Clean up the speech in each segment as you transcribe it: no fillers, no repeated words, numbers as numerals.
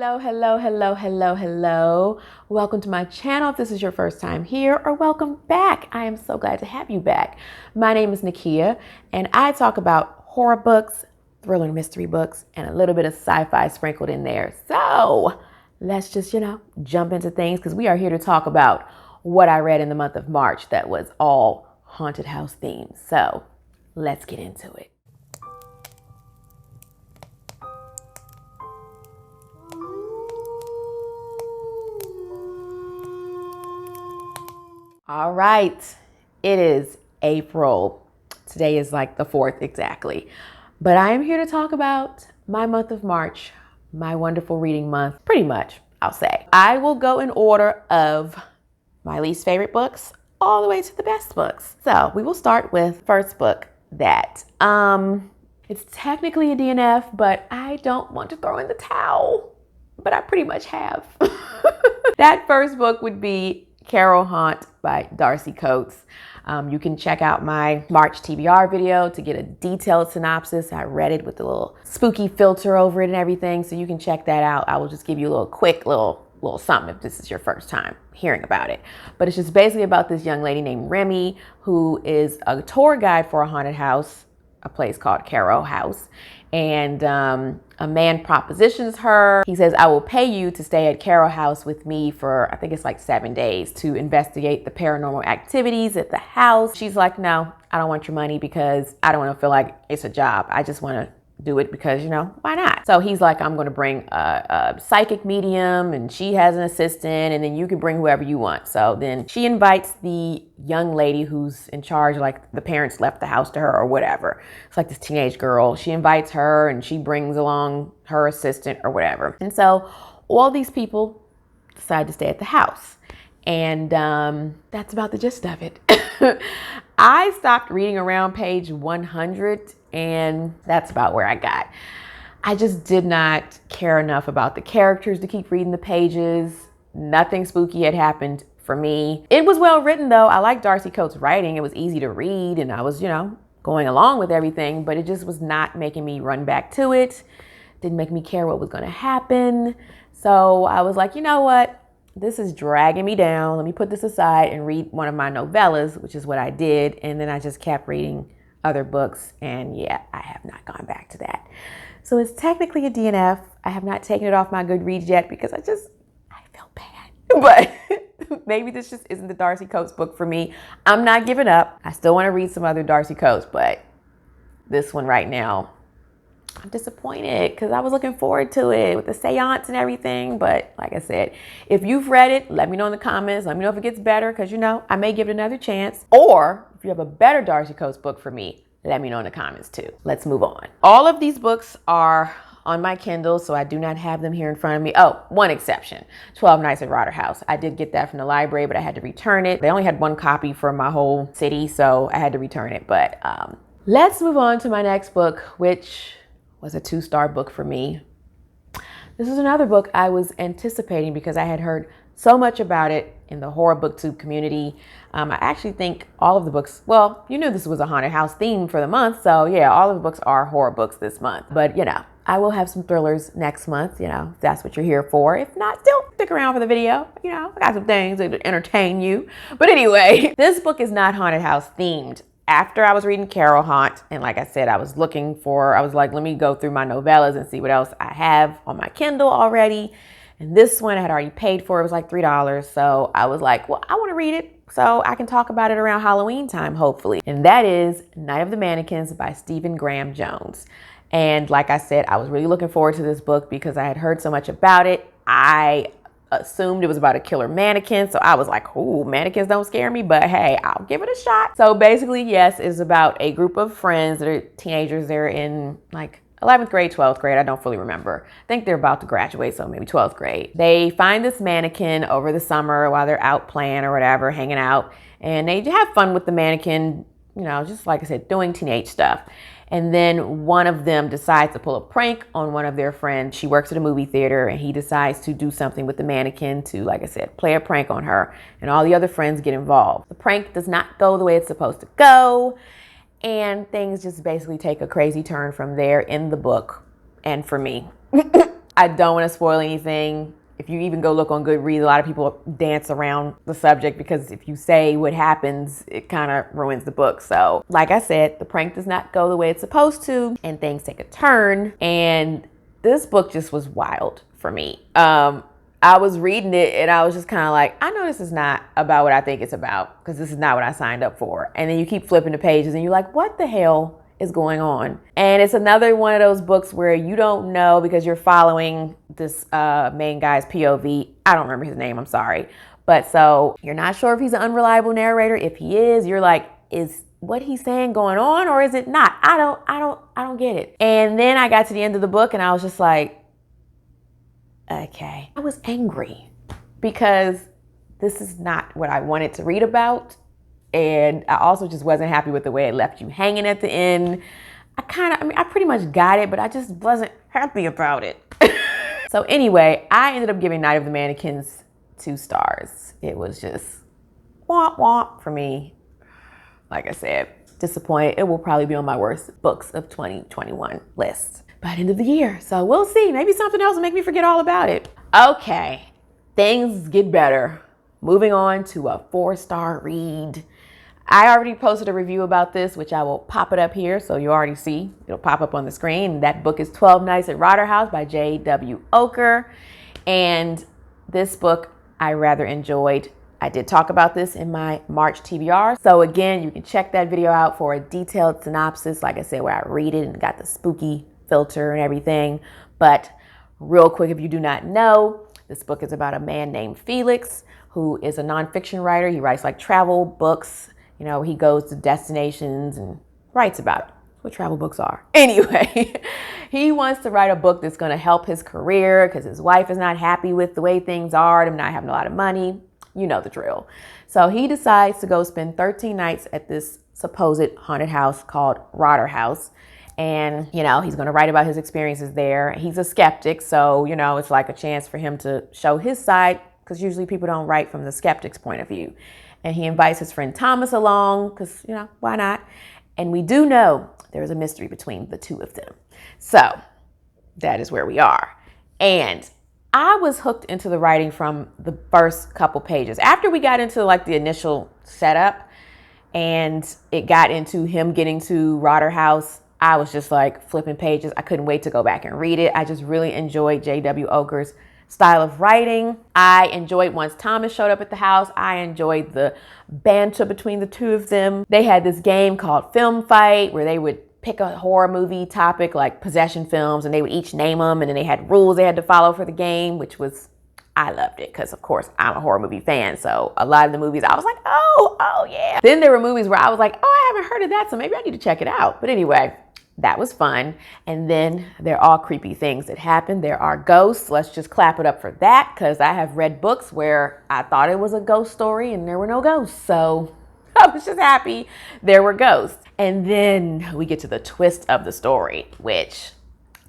Hello, hello, hello, hello, hello. Welcome to my channel if this is your first time here, or welcome back. I am so glad to have you back. My name is Nakia, and I talk about horror books, thriller and mystery books, and a little bit of sci-fi sprinkled in there. So let's just, jump into things because we are here to talk about what I read in the month of March that was all haunted house themed. So let's get into it. All right, it is April. Today is like the 4th exactly. But I am here to talk about my month of March, my wonderful reading month, pretty much, I'll say. I will go in order of my least favorite books all the way to the best books. So we will start with first book that, it's technically a DNF, but I don't want to throw in the towel, but I pretty much have. That first book would be Carol Haunt by Darcy Coates. You can check out my March TBR video to get a detailed synopsis. I read it with a little spooky filter over it and everything, so you can check that out. I will just give you a little quick little something if this is your first time hearing about it. But it's just basically about this young lady named Remy who is a tour guide for a haunted house, a place called Carol House. And a man propositions her. He says, I will pay you to stay at Carol House with me for, I think it's like 7 days, to investigate the paranormal activities at the house. She's like, no, I don't want your money because I don't want to feel like it's a job. I just want to do it because, why not? So he's like, I'm going to bring a psychic medium and she has an assistant and then you can bring whoever you want. So then she invites the young lady who's in charge, like the parents left the house to her or whatever. It's like this teenage girl. She invites her and she brings along her assistant or whatever. And so all these people decide to stay at the house. And that's about the gist of it. I stopped reading around page 100 and that's about where I got. I just did not care enough about the characters to keep reading the pages. Nothing spooky had happened for me. It was well written though. I like Darcy Coates' writing. It was easy to read and I was, going along with everything, but it just was not making me run back to it. Didn't make me care what was going to happen. So I was like, you know what? This is dragging me down. Let me put this aside and read one of my novellas, which is what I did. And then I just kept reading other books. And yeah, I have not gone back to that. So it's technically a DNF. I have not taken it off my Goodreads yet because I feel bad. But maybe this just isn't the Darcy Coates book for me. I'm not giving up. I still want to read some other Darcy Coates, but this one right now, I'm disappointed because I was looking forward to it with the seance and everything. But like I said, if you've read it, let me know in the comments. Let me know if it gets better because, I may give it another chance. Or if you have a better Darcy Coates book for me, let me know in the comments too. Let's move on. All of these books are on my Kindle, so I do not have them here in front of me. Oh, one exception, 12 Nights at Rotter House. I did get that from the library, but I had to return it. They only had one copy for my whole city, so I had to return it. But let's move on to my next book, which was a 2-star book for me. This is another book I was anticipating because I had heard so much about it in the horror booktube community. I actually think all of the books, well, you knew this was a haunted house theme for the month. So yeah, all of the books are horror books this month. But I will have some thrillers next month, if that's what you're here for. If not, still stick around for the video. I got some things to entertain you. But anyway, this book is not haunted house themed. After I was reading Carol Haunt, and like I said, I was like, let me go through my novellas and see what else I have on my Kindle already. And this one I had already paid for. It was like $3. So I was like, well, I want to read it so I can talk about it around Halloween time, hopefully. And that is Night of the Mannequins by Stephen Graham Jones. And like I said, I was really looking forward to this book because I had heard so much about it. I assumed it was about a killer mannequin. So I was like, ooh, mannequins don't scare me, but hey, I'll give it a shot. So basically, yes, it's about a group of friends that are teenagers. They're in like 11th grade, 12th grade. I don't fully remember. I think they're about to graduate, so maybe 12th grade. They find this mannequin over the summer while they're out playing or whatever, hanging out. And they have fun with the mannequin, just like I said, doing teenage stuff. And then one of them decides to pull a prank on one of their friends. She works at a movie theater and he decides to do something with the mannequin to, like I said, play a prank on her. And all the other friends get involved. The prank does not go the way it's supposed to go. And things just basically take a crazy turn from there in the book and for me. I don't want to spoil anything. If you even go look on Goodreads, a lot of people dance around the subject because if you say what happens, it kind of ruins the book. So like I said, the prank does not go the way it's supposed to and things take a turn. And this book just was wild for me. I was reading it and I was just kind of like, I know this is not about what I think it's about because this is not what I signed up for. And then you keep flipping the pages and you're like, what the hell is going on? And it's another one of those books where you don't know because you're following this main guy's POV. I don't remember his name, I'm sorry. But so you're not sure if he's an unreliable narrator. If he is, you're like, is what he's saying going on or is it not? I don't get it. And then I got to the end of the book and I was just like, okay. I was angry because this is not what I wanted to read about. And I also just wasn't happy with the way it left you hanging at the end. I pretty much got it, but I just wasn't happy about it. So anyway, I ended up giving Night of the Mannequins 2 stars. It was just womp womp for me. Like I said, disappointed. It will probably be on my worst books of 2021 list by the end of the year. So we'll see. Maybe something else will make me forget all about it. Okay, things get better. Moving on to a 4-star read. I already posted a review about this, which I will pop it up here so you already see. It'll pop up on the screen. That book is 12 Nights at Rotterhouse by J.W. Oker. And this book I rather enjoyed. I did talk about this in my March TBR. So again, you can check that video out for a detailed synopsis. Like I said, where I read it and got the spooky filter and everything. But real quick, if you do not know, this book is about a man named Felix who is a nonfiction writer. He writes like travel books. You know, he goes to destinations and writes about it. That's what travel books are. Anyway, he wants to write a book that's going to help his career because his wife is not happy with the way things are, him not having a lot of money. You know the drill. So he decides to go spend 13 nights at this supposed haunted house called Rotterhouse. And, you know, he's going to write about his experiences there. He's a skeptic. So, you know, it's like a chance for him to show his side because usually people don't write from the skeptic's point of view. And he invites his friend Thomas along because, you know, why not? And we do know there's a mystery between the two of them. So that is where we are. And I was hooked into the writing from the first couple pages. After we got into like the initial setup and it got into him getting to Rotterhouse, I was just like flipping pages. I couldn't wait to go back and read it. I just really enjoyed J.W. Oker's style of writing. I enjoyed once Thomas showed up at the house. I enjoyed the banter between the two of them. They had this game called Film Fight where they would pick a horror movie topic like possession films and they would each name them and then they had rules they had to follow for the game, which was, I loved it because of course I'm a horror movie fan. So a lot of the movies I was like, oh yeah. Then there were movies where I was like, oh, I haven't heard of that. So maybe I need to check it out. But anyway, that was fun. And then there are creepy things that happen. There are ghosts. Let's just clap it up for that because I have read books where I thought it was a ghost story and there were no ghosts. So I was just happy there were ghosts. And then we get to the twist of the story, which,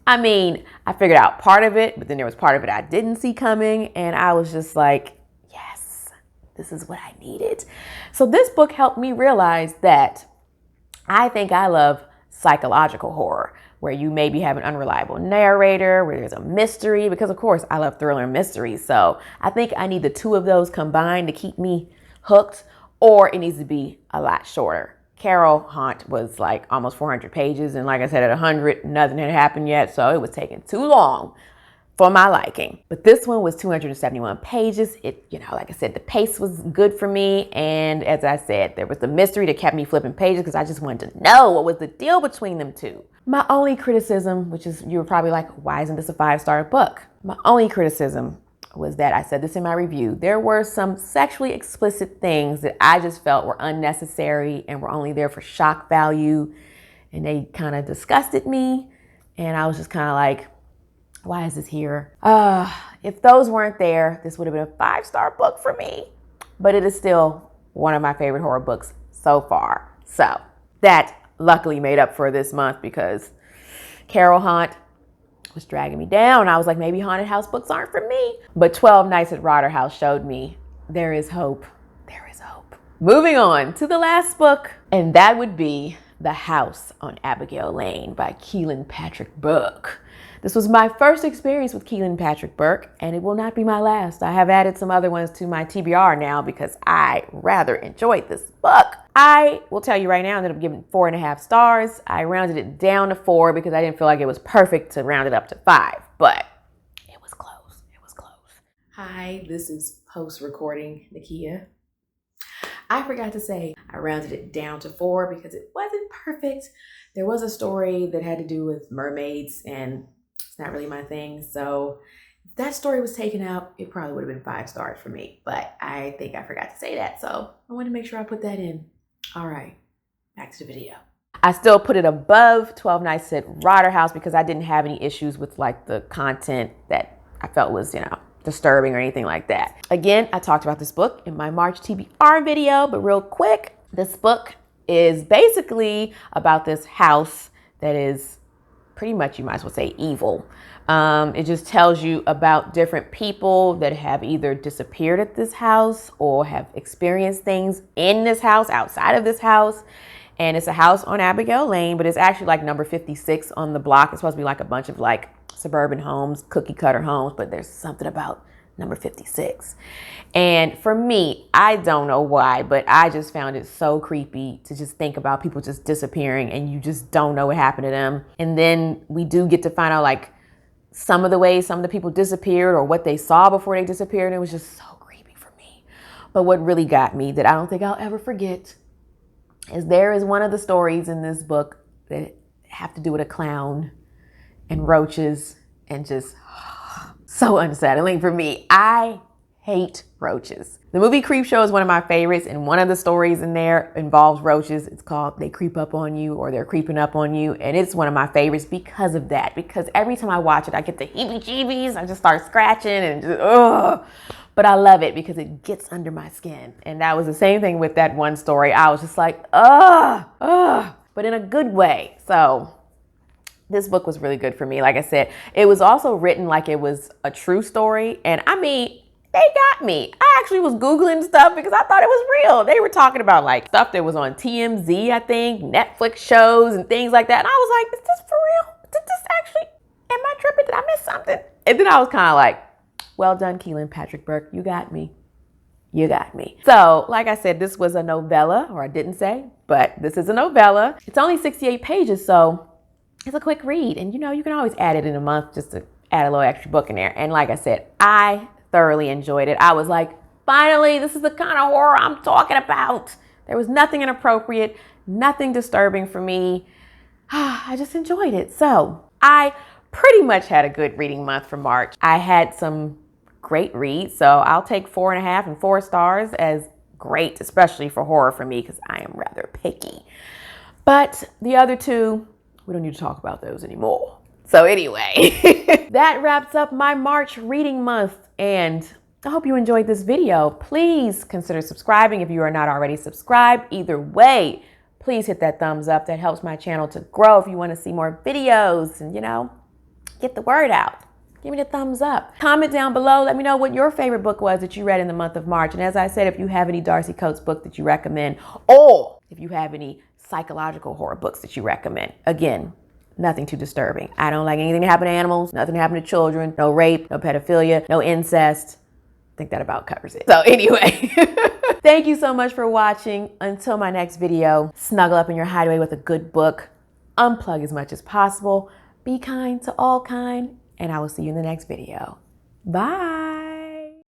I mean, I figured out part of it, but then there was part of it I didn't see coming. And I was just like, yes, this is what I needed. So this book helped me realize that I think I love psychological horror, where you maybe have an unreliable narrator, where there's a mystery, because of course I love thriller and mysteries. So I think I need the two of those combined to keep me hooked, or it needs to be a lot shorter. Carol Haunt was like almost 400 pages. And like I said, at 100, nothing had happened yet. So it was taking too long for my liking. But this one was 271 pages. It, you know, like I said, the pace was good for me. And as I said, there was the mystery that kept me flipping pages because I just wanted to know what was the deal between them two. My only criticism, which is, you were probably like, why isn't this a 5-star book? My only criticism was that, I said this in my review, there were some sexually explicit things that I just felt were unnecessary and were only there for shock value. And they kind of disgusted me. And I was just kind of like, why is this here? If those weren't there, this would have been a 5-star book for me. But it is still one of my favorite horror books so far. So that luckily made up for this month because Carol Haunt was dragging me down. I was like, maybe haunted house books aren't for me. But 12 Nights at Rotterhouse showed me there is hope. There is hope. Moving on to the last book, and that would be The House on Abigail Lane by Keelan Patrick Burke. This was my first experience with Keelan Patrick Burke, and it will not be my last. I have added some other ones to my TBR now because I rather enjoyed this book. I will tell you right now, I ended up giving 4.5 stars. I rounded it down to 4 because I didn't feel like it was perfect to round it up to 5, but it was close. It was close. Hi, this is post-recording Nakia. I forgot to say I rounded it down to 4 because it wasn't perfect. There was a story that had to do with mermaids, and it's not really my thing. So if that story was taken out, it probably would have been 5 stars for me. But I think I forgot to say that. So I wanted to make sure I put that in. All right, back to the video. I still put it above 12 Nights at Rotter House because I didn't have any issues with like the content that I felt was, disturbing or anything like that. Again, I talked about this book in my March TBR video, but real quick, this book is basically about this house that is pretty much, you might as well say, evil. It just tells you about different people that have either disappeared at this house or have experienced things in this house, outside of this house. And it's a house on Abigail Lane, but it's actually like number 56 on the block. It's supposed to be like a bunch of like suburban homes, cookie cutter homes, but there's something about number 56. And for me, I don't know why, but I just found it so creepy to just think about people just disappearing and you just don't know what happened to them. And then we do get to find out like some of the ways some of the people disappeared or what they saw before they disappeared. And it was just so creepy for me. But what really got me that I don't think I'll ever forget is there is one of the stories in this book that have to do with a clown and roaches and just so unsettling for me. I hate roaches. The movie Creepshow is one of my favorites, and one of the stories in there involves roaches. It's called They Creep Up on You or They're Creeping Up on You, and it's one of my favorites because of that. Because every time I watch it, I get the heebie-jeebies. I just start scratching and just, ugh. But I love it because it gets under my skin. And that was the same thing with that one story. I was just like, ugh, but in a good way. So this book was really good for me. Like I said, it was also written like it was a true story. And I mean, they got me. I actually was Googling stuff because I thought it was real. They were talking about like stuff that was on TMZ, I think, Netflix shows and things like that. And I was like, is this for real? Did this actually, am I tripping? Did I miss something? And then I was kind of like, well done, Keelan Patrick Burke. You got me. You got me. So, like I said, this was a novella, or I didn't say, but this is a novella. It's only 68 pages, so it's a quick read. And you can always add it in a month just to add a little extra book in there. And like I said, I thoroughly enjoyed it. I was like, finally, this is the kind of horror I'm talking about. There was nothing inappropriate, nothing disturbing for me. I just enjoyed it. So I pretty much had a good reading month for March. I had some great reads, so I'll take 4.5 and 4 stars as great, especially for horror for me because I am rather picky. But the other two, we don't need to talk about those anymore. So anyway, that wraps up my March reading month, and I hope you enjoyed this video. Please consider subscribing if you are not already subscribed. Either way, please hit that thumbs up. That helps my channel to grow if you want to see more videos and, get the word out. Give me the thumbs up. Comment down below. Let me know what your favorite book was that you read in the month of March. And as I said, if you have any Darcy Coates book that you recommend, or if you have any psychological horror books that you recommend. Again, nothing too disturbing. I don't like anything to happen to animals, nothing to happen to children, no rape, no pedophilia, no incest. I think that about covers it. So anyway, thank you so much for watching. Until my next video, snuggle up in your hideaway with a good book, unplug as much as possible, be kind to all kind, and I will see you in the next video. Bye.